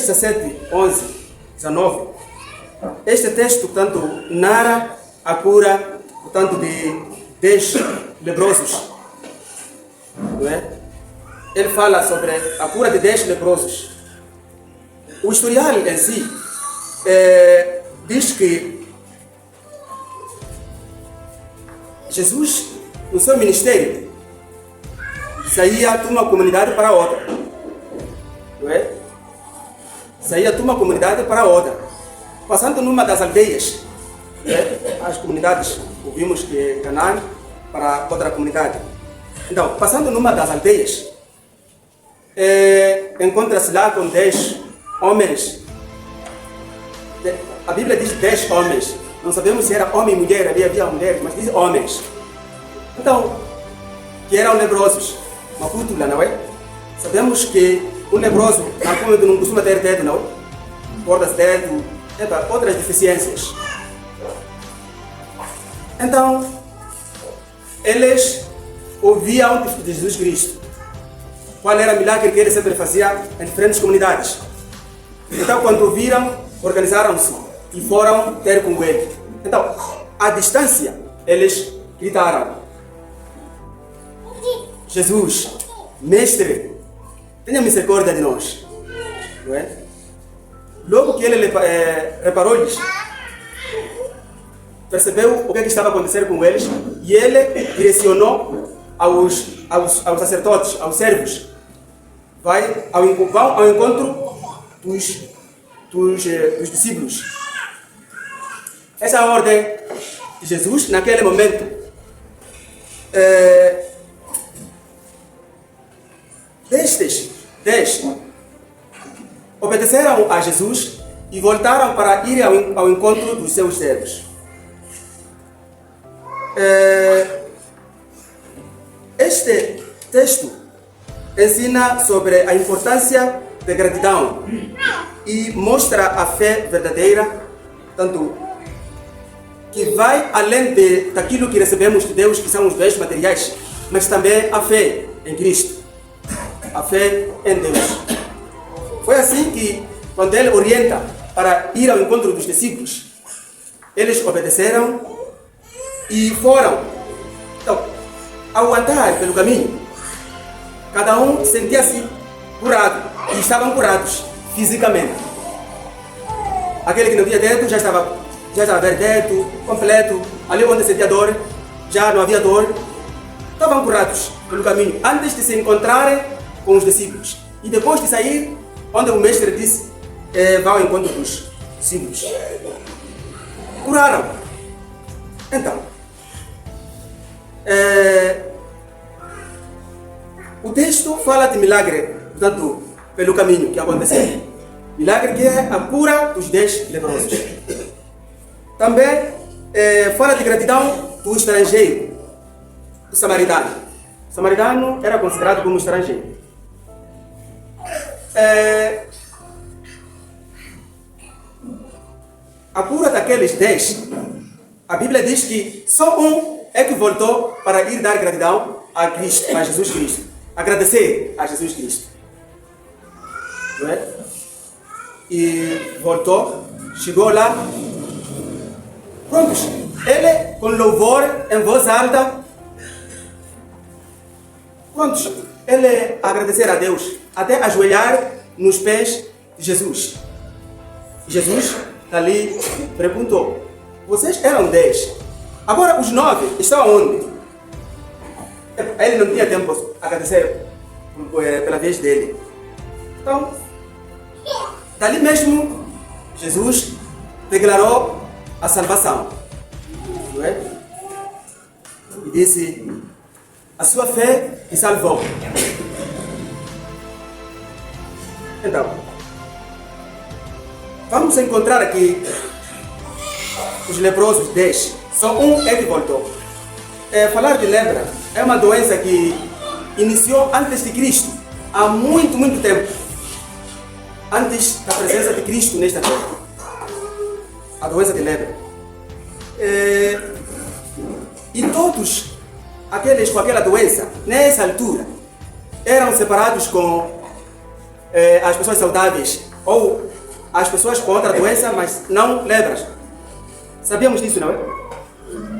17, 11, 19, este texto, portanto, narra a cura, portanto, de 10 leprosos. Não é? Ele fala sobre a cura de 10 leprosos. O historial em si diz que Jesus, no seu ministério, saía de uma comunidade para outra. Não é? Saía de uma comunidade para outra. Passando numa das aldeias, né? As comunidades, ouvimos que é Canaã para outra comunidade. Então, passando numa das aldeias, encontra-se lá com 10 homens. A Bíblia diz 10 homens. Não sabemos se era homem e mulher, ali havia mulheres, mas diz homens. Então, que eram leprosos. Uma pútula, não é? Sabemos que um leproso, não costuma ter dedo, não? Cordas de dedo, outras deficiências. Então, eles ouviam de Jesus Cristo. Qual era o milagre que ele sempre fazia em diferentes comunidades. Então, quando ouviram, organizaram-se e foram ter com ele. Então, à distância, eles gritaram: Jesus, Mestre, tenha misericórdia de nós. Não é? Logo que ele reparou-lhes, percebeu o que estava acontecendo com eles e ele direcionou aos sacerdotes, aos servos: vão ao encontro dos discípulos. Essa é a ordem de Jesus naquele momento. Destes 10 obedeceram a Jesus e voltaram para ir ao encontro dos seus servos. Este texto ensina sobre a importância da gratidão e mostra a fé verdadeira, tanto que vai além daquilo que recebemos de Deus, que são os bens materiais, mas também a fé em Cristo, a fé em Deus. Foi assim que, quando ele orienta para ir ao encontro dos discípulos, eles obedeceram e foram. Então, ao andar pelo caminho, cada um sentia-se curado e estavam curados fisicamente. Aquele que não tinha dedo já estava a ver dedo completo. Ali onde sentia dor, já não havia dor. Estavam curados pelo caminho, antes de se encontrarem com os discípulos. E depois de sair, onde o mestre disse: vá ao encontro dos discípulos. Curaram. Então, o texto fala de milagre, portanto, pelo caminho que aconteceu. Milagre que é a cura dos 10 leprosos. Também fala de gratidão do estrangeiro, do samaritano. O samaritano era considerado como estrangeiro. A cura daqueles 10, a Bíblia diz que só um é que voltou para ir dar gratidão a Cristo, a Jesus Cristo. Agradecer a Jesus Cristo. Não é? E voltou, chegou lá. Prontos. Ele, com louvor em voz alta, prontos. Ele agradecer a Deus, até ajoelhar nos pés de Jesus. Jesus ali perguntou: vocês eram 10, agora os 9 estão aonde? Ele não tinha tempo a agradecer pela vez dele. Então, dali mesmo, Jesus declarou a salvação. Não é? E disse: a sua fé te salvou. Então, vamos encontrar aqui os leprosos 10. Só um é que voltou. Falar de lepra é uma doença que iniciou antes de Cristo, há muito, muito tempo. Antes da presença de Cristo nesta terra. A doença de lepra. E todos aqueles com aquela doença, nessa altura, eram separados com as pessoas saudáveis, ou as pessoas com outra doença, mas não lepras. Sabíamos disso, não é?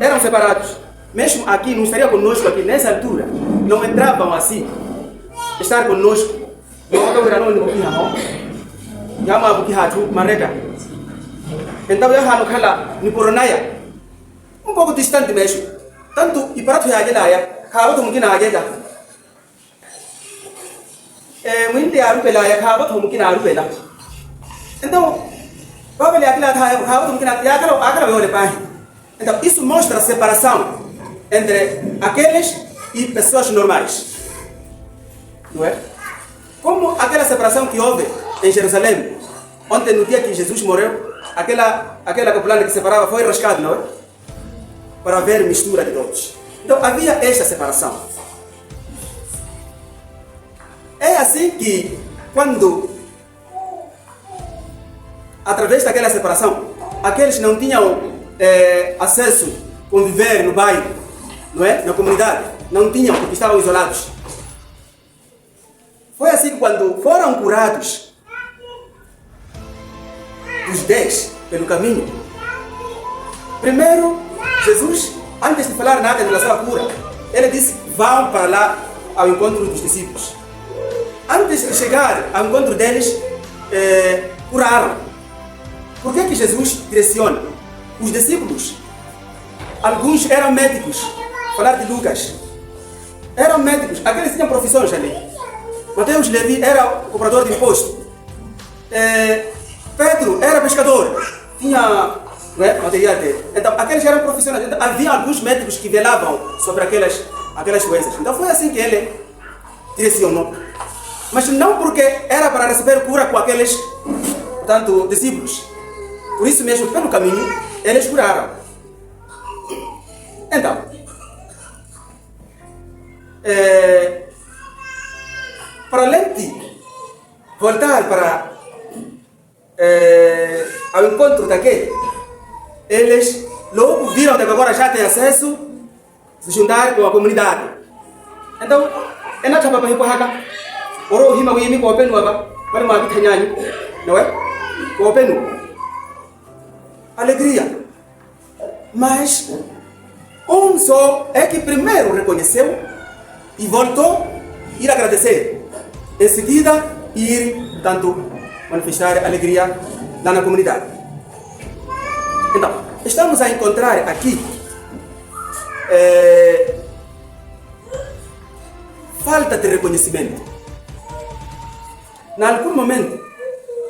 Eram separados. Mesmo aqui, não estaria conosco aqui nessa altura. Não entravam assim. Estar conosco. Então eu não kala ni coronaya. Um pouco distante mesmo. Tanto e para tu ya lá ya. Kawa tu mungkin aja dah. Mungkin aru pela ya kawa tu mungkin aru pela. Então, Baba lihat lah thai, kawa tu mungkin ya kalau eu olhe pai. Então isso mostra a separação entre aqueles e pessoas normais. Não é? Como aquela separação que houve em Jerusalém, ontem no dia que Jesus morreu, aquela capulana que separava foi rascada, não é? Para haver mistura de todos. Então havia esta separação. É assim que, quando, através daquela separação, aqueles que não tinham acesso a conviver no bairro, não é? Na comunidade, não tinham porque estavam isolados. Foi assim que, quando foram curados os 10 pelo caminho, primeiro Jesus, antes de falar nada em relação à cura, ele disse: vão para lá ao encontro dos discípulos. Antes de chegar ao encontro deles, curaram. Por que Jesus direciona? Os discípulos, alguns eram médicos, falar de Lucas, eram médicos, aqueles tinham profissões ali. Mateus Levi era cobrador de imposto. Pedro era pescador, tinha material dele. Então, aqueles eram profissionais. Então, havia alguns médicos que velavam sobre aquelas doenças. Então, foi assim que ele direcionou. Mas não porque era para receber cura com aqueles, portanto, discípulos. Por isso mesmo, pelo caminho, eles curaram. Então, para além de voltar para ao encontro daquele, eles logo viram que agora já têm acesso a se juntar com a comunidade. Então, é na chapa para ir oro hima wimi ko penu aba para ma bitanyani, não é? Ko penu alegria. Mas um só é que primeiro reconheceu e voltou a ir agradecer. Em seguida, ir tanto manifestar alegria lá na comunidade. Então, estamos a encontrar aqui falta de reconhecimento. Em algum momento,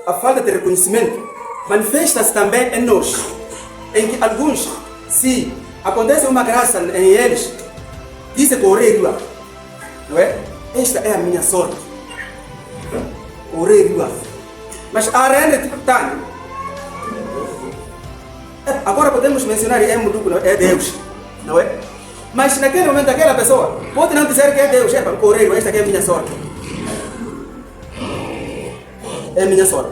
a falta de reconhecimento manifesta-se também em nós, em que alguns, se acontece uma graça em eles, dizem correr, não é? Esta é a minha sorte. Correr, mas a arena é tipo tanto. Agora podemos mencionar é Deus, não é? Mas naquele momento aquela pessoa pode não dizer que é Deus, é para correr, esta aqui é a minha sorte. É a minha sorte.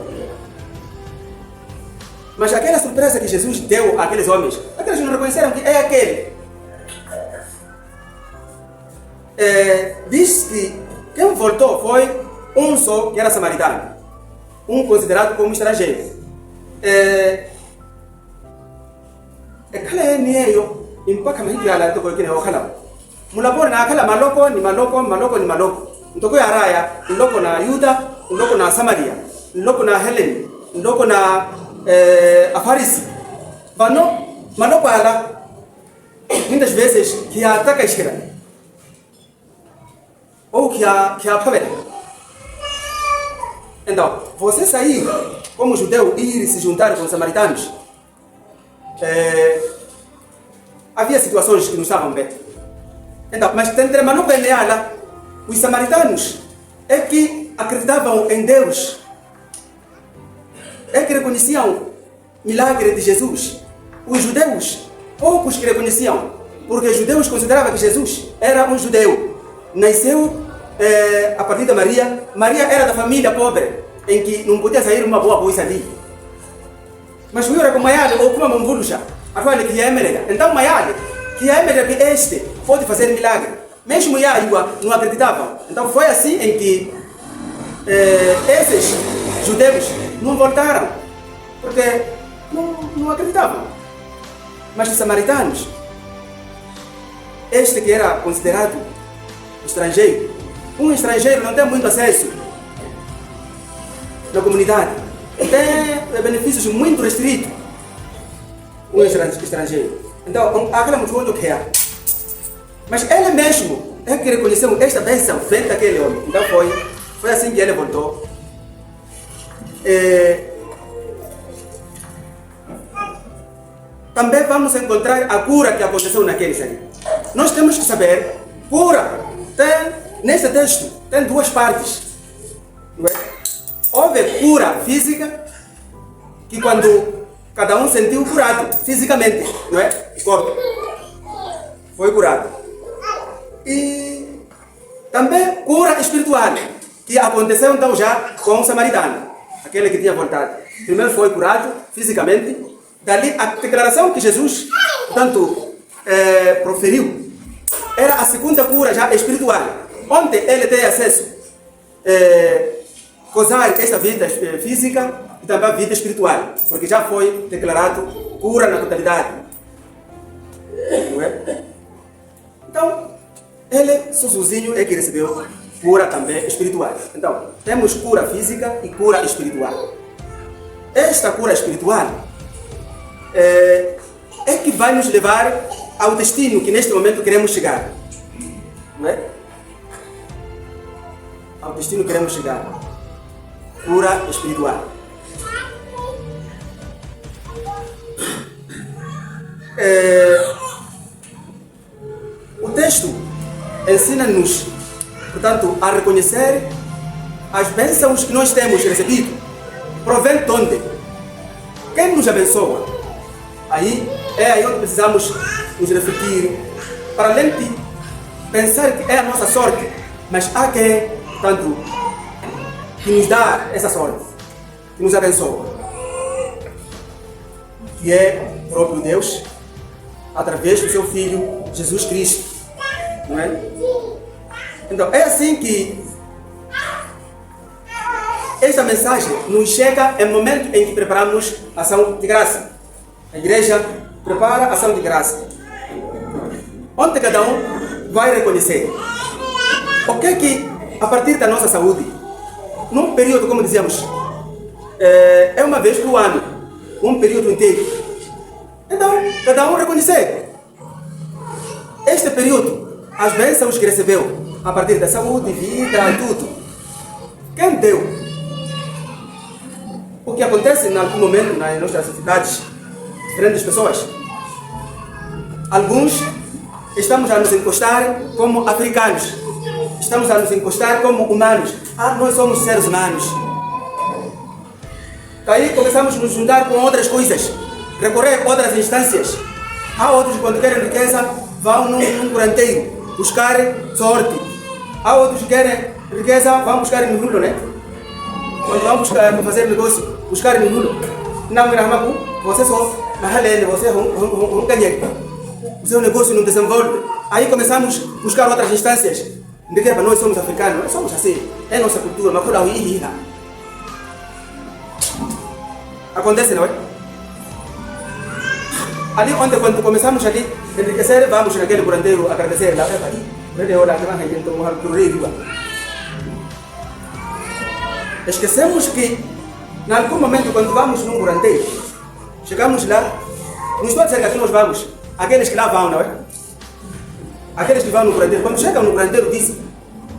Mas aquela surpresa que Jesus deu àqueles homens, aqueles não reconheceram que é aquele. Diz que quem voltou foi um só que era samaritano, um considerado como estrangeiro. Kala ni yo impaka mahiti ala to ko kine wakala. Mulabona na kala maloko ni maloko. Ntoko ya raya, ndoko na Yuda, ndoko na Samaria, ndoko na Helen, ndoko na Afarisi. Vano maloko ala muitas vezes que ataca a esquerda ou que a favela. Então, você sair como judeu e ir se juntar com os samaritanos, havia situações que não estavam bem. Então, mas entre Manoca e Neala, os samaritanos é que acreditavam em Deus, é que reconheciam o milagre de Jesus. Os judeus, poucos que reconheciam, porque os judeus consideravam que Jesus era um judeu. Nasceu a partir da Maria. Maria era da família pobre, em que não podia sair uma boa coisa ali. Mas foi com Maiale ou com uma mambulucha, a qual que é melhor. Então Maiale, que é melhor que este, pode fazer milagre. Mesmo Yahua não acreditavam. Então foi assim em que esses judeus não voltaram, porque não acreditavam. Mas os samaritanos, este que era considerado estrangeiro, um estrangeiro não tem muito acesso na comunidade, tem benefícios muito restritos, um estrangeiro. Então, aquela multidão que é. Mas ele mesmo é que reconheceu esta bênção frente àquele homem. Então foi assim que ele voltou. Também vamos encontrar a cura que aconteceu naquele ali. Nós temos que saber, cura, nesse texto, tem duas partes. Não é? Houve cura física, que quando cada um sentiu curado, fisicamente, não é? O corpo foi curado. E também cura espiritual, que aconteceu então já com o samaritano, aquele que tinha voltado. Primeiro foi curado fisicamente, dali a declaração que Jesus tanto proferiu, era a segunda cura já espiritual, onde ele tem acesso a gozar esta vida física e também a vida espiritual, porque já foi declarado cura na totalidade. Não é? Então, ele sozinho é que recebeu cura também espiritual. Então, temos cura física e cura espiritual. Esta cura espiritual é que vai nos levar ao destino que neste momento queremos chegar. Não é? Ao destino que queremos chegar. Cura espiritual. O texto ensina-nos, portanto, a reconhecer as bênçãos que nós temos recebido. Provém de onde? Quem nos abençoa? Aí é aí onde precisamos nos refletir, para além de pensar que é a nossa sorte, mas há quem, portanto, que nos dá essa sorte, que nos abençoa, que é o próprio Deus, através do seu Filho, Jesus Cristo. Não é? Então, é assim que esta mensagem nos chega em momento em que preparamos a ação de graça. A igreja prepara a ação de graça, onde cada um vai reconhecer o que é que, a partir da nossa saúde, num período, como dizíamos, é uma vez por ano, um período inteiro. Então, cada um reconhecer este período, as bênçãos que recebeu, a partir da saúde, vida e tudo. Quem deu? O que acontece em algum momento nas nossas cidades, diferentes pessoas. Alguns estamos a nos encostar como africanos, estamos a nos encostar como humanos. Nós somos seres humanos. Aí começamos a nos juntar com outras coisas, recorrer a outras instâncias. Há outros que quando querem riqueza vão num curanteiro buscar sorte. Há outros que querem riqueza vão buscar em nulo, né? Quando vão buscar para fazer negócio, buscar em nulo. Não me ramaku, você só mahalene, você não ganha. O seu negócio não desenvolve. Aí começamos a buscar outras instâncias. De que nós somos africanos, nós somos assim. É nossa cultura, mas por aí acontece, não é? Ali onde quando começamos ali a enriquecer, vamos naquele curandeiro agradecer lá. Esquecemos que, em algum momento, quando vamos num curandeiro, chegamos lá, não estou a dizer que aqui nós vamos, aqueles que lá vão, não é? Aqueles que vão no curandeiro, quando chegam no curandeiro, diz,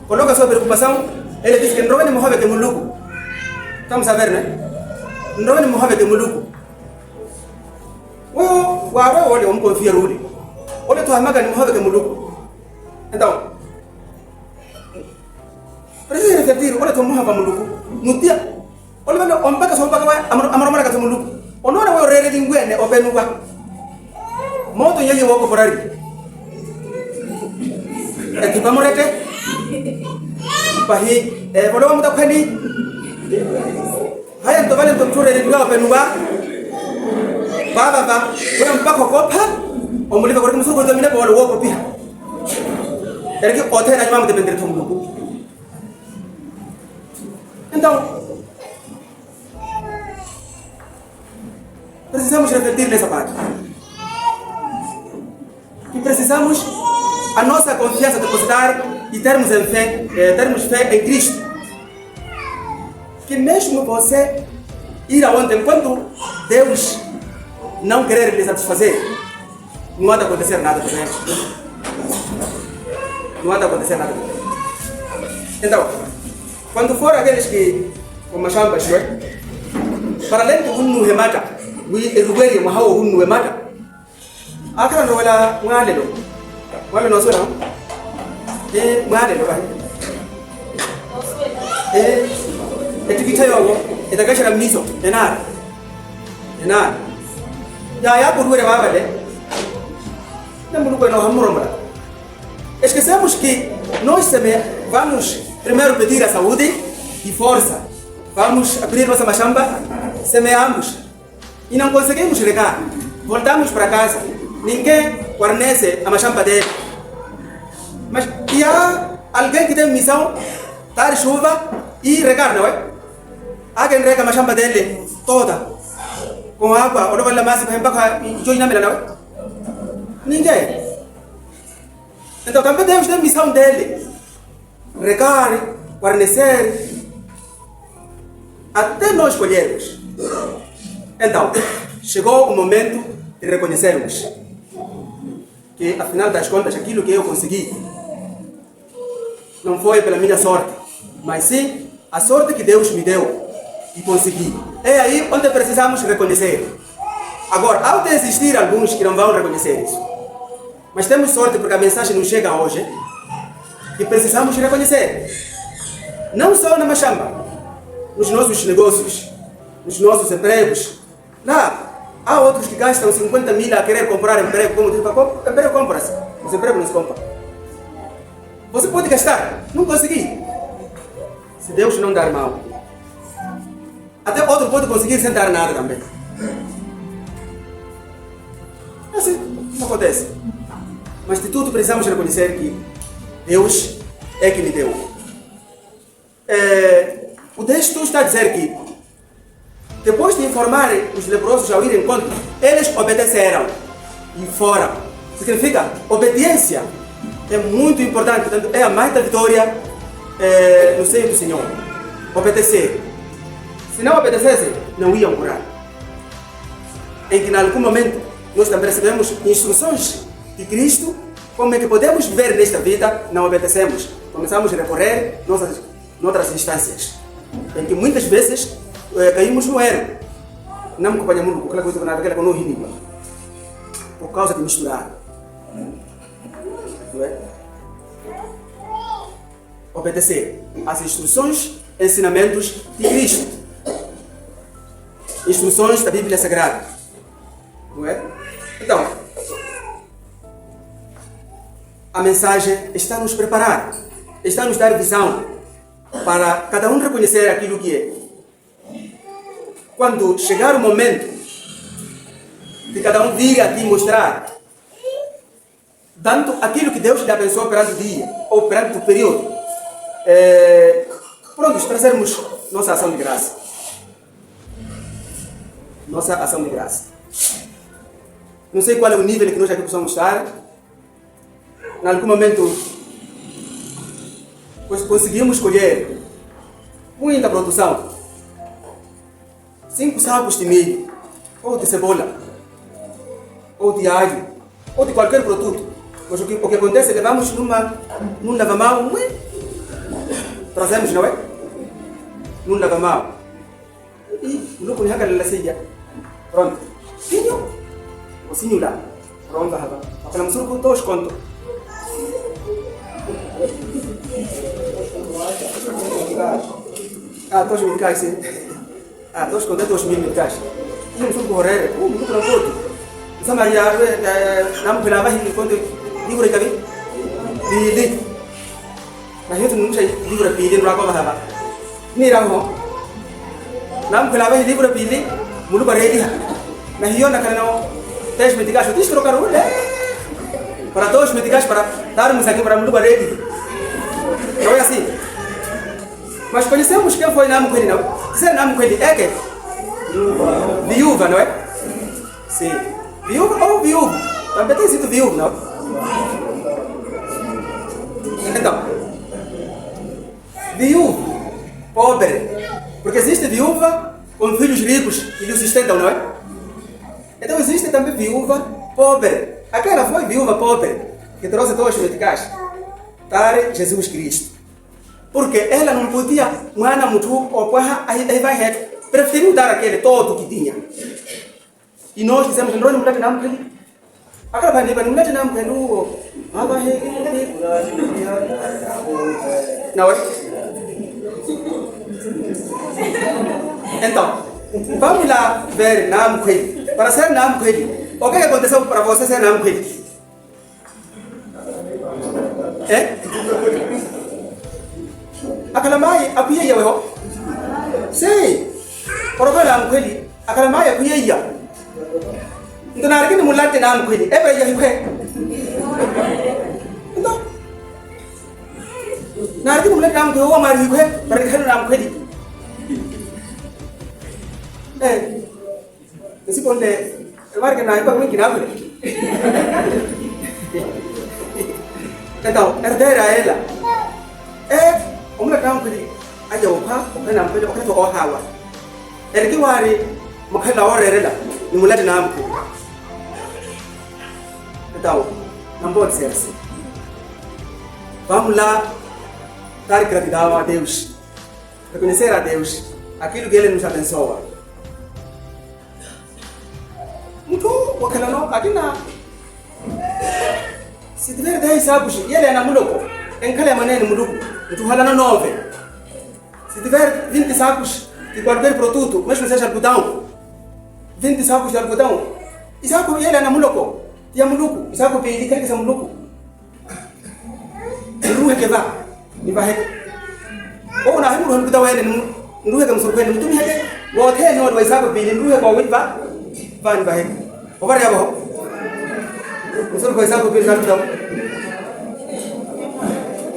coloca a sua preocupação, ele diz que não é morrer que é muluco. Estamos a ver, né? Não é morrer que é muluco. Olha, vamos confiar nele. Olha, tu amaga de morrer que é muluco. Então, precisa refletir, olha, tu morrer que é muluco. No dia, olha, on pega só para amar que é muluco. O não é o rei de linguagem, o penuga. Moto yeye wako por ali. Ekipamorete. Pahi, bolo vamos takwani. Haya ndo vale ndo ture de ngao penuga. Baba, wewe mpaka kopa. Omuliva kwa msuko ndo mine bolo wako pia. Eriki hotel na mama depende do mundo. Então, precisamos refletir nessa parte. Que precisamos a nossa confiança depositar e termos fé em Cristo. Que mesmo você ir aonde, enquanto Deus não querer lhe satisfazer, não há de acontecer nada também. Não há de acontecer nada também. Então, quando for aqueles que, como chambas, para além de no remata, o erugueri, o hao no remata, aquela não era um alelo. Um alelo não sou não. E um alelo vai. E tu que yogo, e da caixa miso, enar. Já por ver a vale. Não me não hamuromba. Esquecemos que nós também vamos primeiro pedir a saúde e força. Vamos abrir nossa machamba, semeamos e não conseguimos regar. Voltamos para casa. Ninguém guarnece a machamba dele. Mas e há alguém que tem missão dar chuva e regar, não é? Há quem rega a machamba dele toda com água, ou não vale mais para não é? Ninguém. Então também Deus tem a missão dele. Regar, guarnecer, até nós colhermos. Então, chegou o momento de reconhecermos que, afinal das contas, aquilo que eu consegui não foi pela minha sorte, mas sim a sorte que Deus me deu e consegui. É aí onde precisamos reconhecer. Agora, ao de existir alguns que não vão reconhecer isso, mas temos sorte porque a mensagem nos chega hoje e precisamos reconhecer. Não só na machamba, nos nossos negócios, nos nossos empregos. Lá, há outros que gastam 50 mil a querer comprar emprego. Como diz, emprego compra-se, os empregos não se compram. Você pode gastar, não conseguir. Se Deus não dar mal. Até outro pode conseguir sem dar nada também. Assim, não acontece. Mas de tudo precisamos reconhecer que Deus é que lhe deu. O texto está a dizer que depois de informar os leprosos ao ir em conta, eles obedeceram e foram. Significa, obediência é muito importante, portanto, é a mãe da vitória no seio do Senhor. Obedecer. Se não obedecessem, não iam curar. Em que, em algum momento, nós também recebemos instruções de Cristo, como é que podemos viver nesta vida, não obedecemos. Começamos a recorrer noutras instâncias, em que muitas vezes caímos no erro. Não me acompanhamos com aquela coisa que não rimba, por causa de misturar. Não é? Obedecer às instruções, ensinamentos de Cristo. Instruções da Bíblia Sagrada. Não é? Então, a mensagem está a nos preparar, está a nos dar visão para cada um reconhecer aquilo que é. Quando chegar o momento de cada um vir aqui mostrar tanto aquilo que Deus lhe abençoou perante o dia ou perante o período, pronto, trazermos nossa ação de graça. Nossa ação de graça. Não sei qual é o nível que nós aqui possamos estar. Em algum momento conseguimos colher muita produção. 5 sacos de milho, ou de cebola, ou de alho, ou de qualquer produto. Mas o que acontece é que levamos num lava-mão, trazemos, não é? Num lava-mão. E o lucro de aquela laceia. Pronto. Sinho. O sinho lá. Pronto, rapaz. Aquela musura com todos conto. Todos medicais, sim. Todos conto, 2.000 medicais. E não sou correr. Não sou correr. Essa Maria, não me lava e quando livre cabe. Pili. Mas eu não sei livre pili não agora rapaz. Mira ho. Não me lava e livre pili. Mulu barei. Mas eu não quero 10 medicais. Eu trocar o para 2 medicais para darmos aqui para Mulu barei. Não é assim. Mas conhecemos quem foi Namu Coelho, não? Dizer Namu Coelho é que? Viúva, não é? Sim. Viúva ou viúvo? Também tem sido viúvo, não? Então, viúvo, pobre. Porque existe viúva com filhos ricos que lhe sustentam, não é? Então existe também viúva pobre. Aquela foi viúva pobre que trouxe todos os meticais para Jesus Cristo. Porque ela não podia, mwana muito, ou aí vai reto. Preferiu dar aquele todo que tinha. E nós dizemos, nós não podemos dar um aquela bandeira, não podemos dar um não é? Então, vamos lá ver Namqueli. Para ser Namqueli, o que aconteceu para você ser Namqueli? É? Aquela mãe, a pia eu. Sim. Para ver Namqueli, aquela mãe a pia. Então, na hora que não mulher tem Namqueli, é para ir então, na hora que não mulher tem Namqueli, o marido é para ir Namqueli. Nasi ponde, agora que na época muito grave. Então, herdeira ela. O mulher não queria. Aí eu pá, o que não queria, o que tu ohawa. Que wari, o que na hora ela, o mulher não queria. Então, não pode ser assim. Vamos lá dar gratidão a Deus, reconhecer a Deus aquilo que Ele nos abençoa. Então, aquela não, aqui não. Se tiver 10 sábados e ele é na muloko, em cada maneira no muloko, então ela não 9. Se tiver 20 sacos de qualquer produto, mesmo seja algodão, 20 sacos de algodão, e saco ele é na muloko, e a muloko, e saco ele quer que seja muloko. Ruhe que vá, e vai. Ou na rua algodão ele não ruhe que me surpreende, então me rege, o hotel não vai saco ele ruhe com ele vá. Vai, vai. Agora já vou. Você não vai saber o que ele está.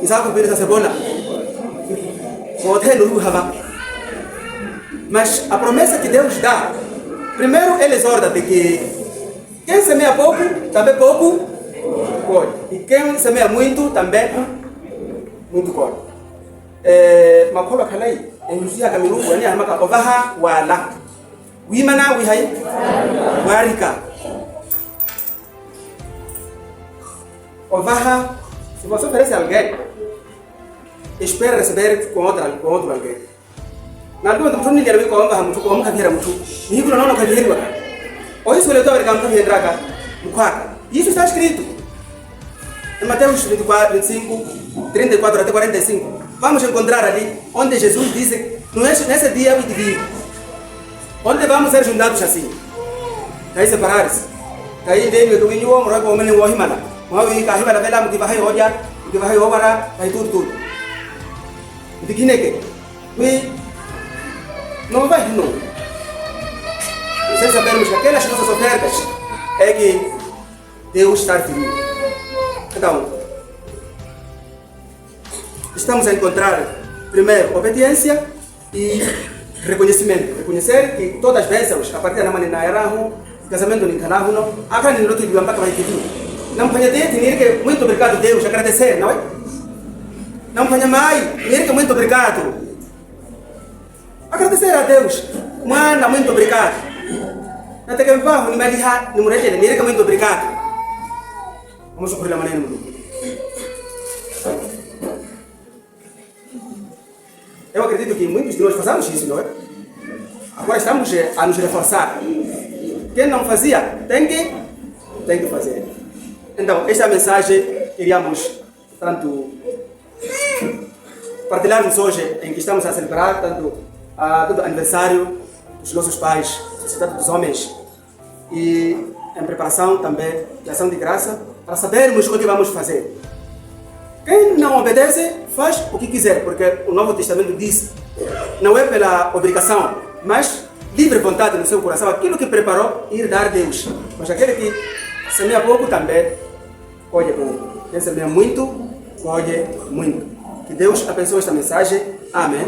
E sabe o que ele está cebola? O hotel não vai. Mas a promessa que Deus dá, primeiro ele exorta de que quem semeia pouco, também pouco colhe. E quem semeia muito, também muito colhe. Mas coloca aí, em Lucia Camiru, o Ania Maka, Ovaha, Wala. Wimana wihai warika. Ovaha, se você oferece a alguém, espera receber com outro alguém. Na dúvida, não ninguém vai comer muito, como cadeira muito. Nico não cadeira. Ou isso ele toca com cadeira cá, no quarto. Isso está escrito em Mateus 24, 25, 34 até 45. Vamos encontrar ali onde Jesus disse, nesse dia eu te vi. Onde vamos ser juntados assim? Daí separados. Daí dele do vinho o morro como nem o himala. Mau i ka himala vela mu vai hoja, que vai obara, daí tudo. De que neke? Não vai não. Vocês sabemos que aquelas nossas ofertas é que Deus está firme. Então, estamos a encontrar primeiro obediência e reconhecimento. Reconhecer que todas as bênçãos, a partir da maneira na casamento no canal, não, a grande luta de Wambaka vai pedir. Não pode ter que muito obrigado Deus, agradecer, não é? Não pode mais, que muito obrigado. Agradecer a Deus, manda muito obrigado. Não tem que me falar, não me diga, não me diga, que muito obrigado. Vamos por a maneira no Eu acredito que muitos de nós fazemos isso, não é? Agora estamos a nos reforçar. Quem não fazia, tem que fazer. Então, esta mensagem queríamos tanto partilharmos hoje, em que estamos a celebrar tanto o aniversário dos nossos pais, Sociedade dos Homens, e em preparação também de ação de graça, para sabermos o que vamos fazer. Quem não obedece, faz o que quiser, porque o Novo Testamento diz, não é pela obrigação, mas livre vontade no seu coração, aquilo que preparou, ir dar a Deus. Mas aquele que semeia pouco também, colhe pouco. Quem semeia muito, colhe muito. Que Deus abençoe esta mensagem. Amém.